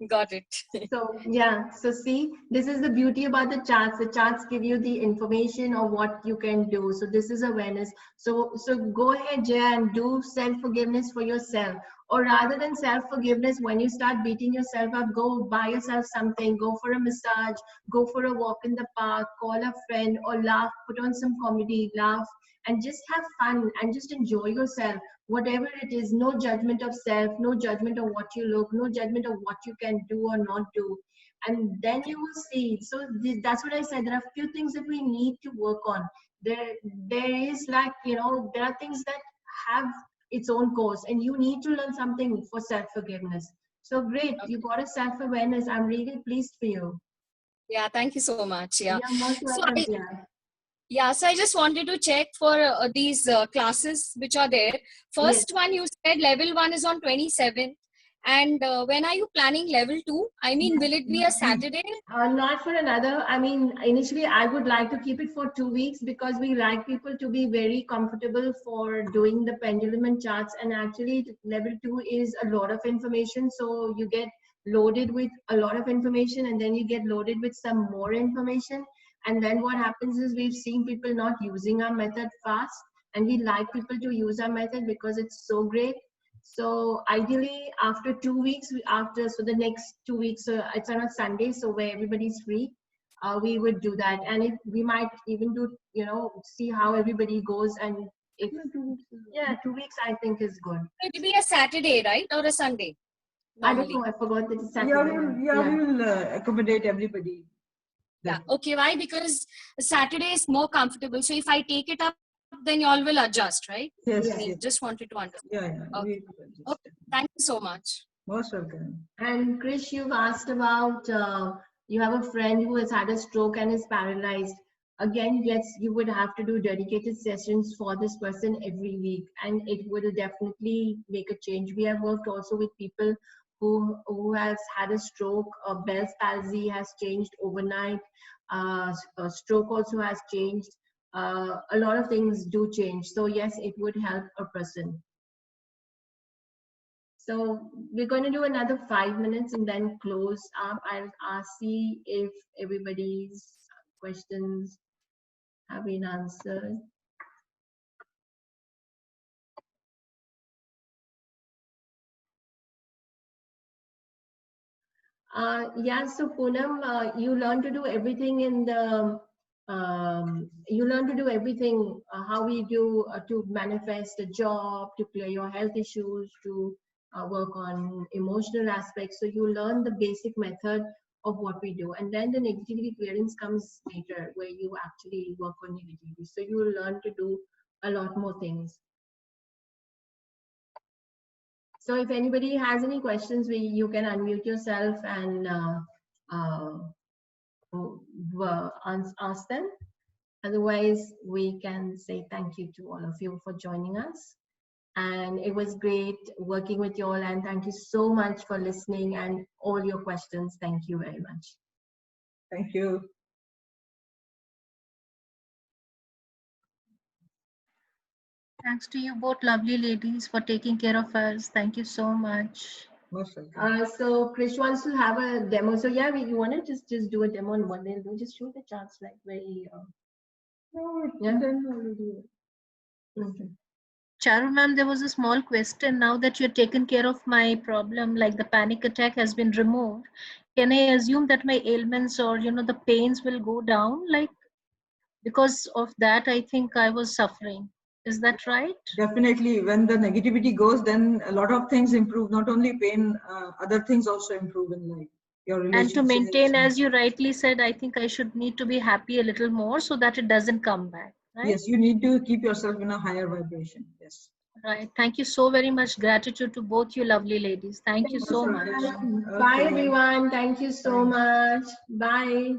got it. So yeah, so see, this is the beauty about the charts. The charts give you the information of what you can do. So this is awareness. So go ahead, Jaya, and do self-forgiveness for yourself. Or rather than self-forgiveness, when you start beating yourself up, go buy yourself something, go for a massage, go for a walk in the park, call a friend, or laugh, put on some comedy, laugh, and just have fun and just enjoy yourself. Whatever it is, no judgment of self, no judgment of what you look, no judgment of what you can do or not do. And then you will see. So that's what I said. There are a few things that we need to work on. There is like, there are things that have its own course, and you need to learn something for self-forgiveness. So great, you got a self-awareness. I'm really pleased for you. Yeah, thank you so much. Yeah. You're most welcome, Yeah, so I just wanted to check for these classes which are there. First one, you said level 1 is on 27th. And when are you planning level 2? I mean, will it be a Saturday? Not for another. I mean, initially, I would like to keep it for 2 weeks because we like people to be very comfortable for doing the pendulum and charts. And actually, level 2 is a lot of information. So you get loaded with a lot of information, and then you get loaded with some more information. And then what happens is we've seen people not using our method fast, and we like people to use our method because it's so great. So ideally, after 2 weeks, so the next 2 weeks, it's on a Sunday, so where everybody's free, we would do that. And we might even do, see how everybody goes. And if 2 weeks, I think is good. It will be a Saturday, right, or a Sunday? Normally. I don't know. I forgot that it's Saturday. We will accommodate everybody. Yeah. Okay. Why? Because Saturday is more comfortable. So if I take it up, then you all will adjust, right? Yes. Just wanted to understand. Yeah. Okay. Thank you so much. Most welcome. And Krish, you've asked about, you have a friend who has had a stroke and is paralyzed. Again, yes, you would have to do dedicated sessions for this person every week, and it will definitely make a change. We have worked also with people who has had a stroke. Bell's palsy has changed overnight. A stroke also has changed. A lot of things do change. So yes, it would help a person. So we're going to do another 5 minutes and then close up. I'll see if everybody's questions have been answered. Yeah, so Poonam, you learn to do everything in the, you learn to do everything, how we do to manifest a job, to clear your health issues, to work on emotional aspects. So you learn the basic method of what we do. And then the negativity clearance comes later, where you actually work on negativity. So you will learn to do a lot more things. So if anybody has any questions, you can unmute yourself and ask them. Otherwise, we can say thank you to all of you for joining us. And it was great working with you all. And thank you so much for listening and all your questions. Thank you very much. Thank you. Thanks to you both lovely ladies for taking care of us. Thank you so much. Most welcome. So Krish wants to have a demo. So yeah, you want to just do a demo on what they'll do. Just show the charts like very. Yeah. Okay. Charu ma'am, there was a small question. Now that you've taken care of my problem, like the panic attack has been removed, can I assume that my ailments or the pains will go down? Like, because of that, I think I was suffering. Is that right? Definitely, when the negativity goes, then a lot of things improve. Not only pain, other things also improve in life. Your And relationships. to maintain, as you rightly said, I think I should need to be happy a little more so that it doesn't come back. Right? Yes, you need to keep yourself in a higher vibration. Yes. Right. Thank you so very much. Gratitude to both you lovely ladies. Thank you so much. Bye everyone. Thank you so much. Bye.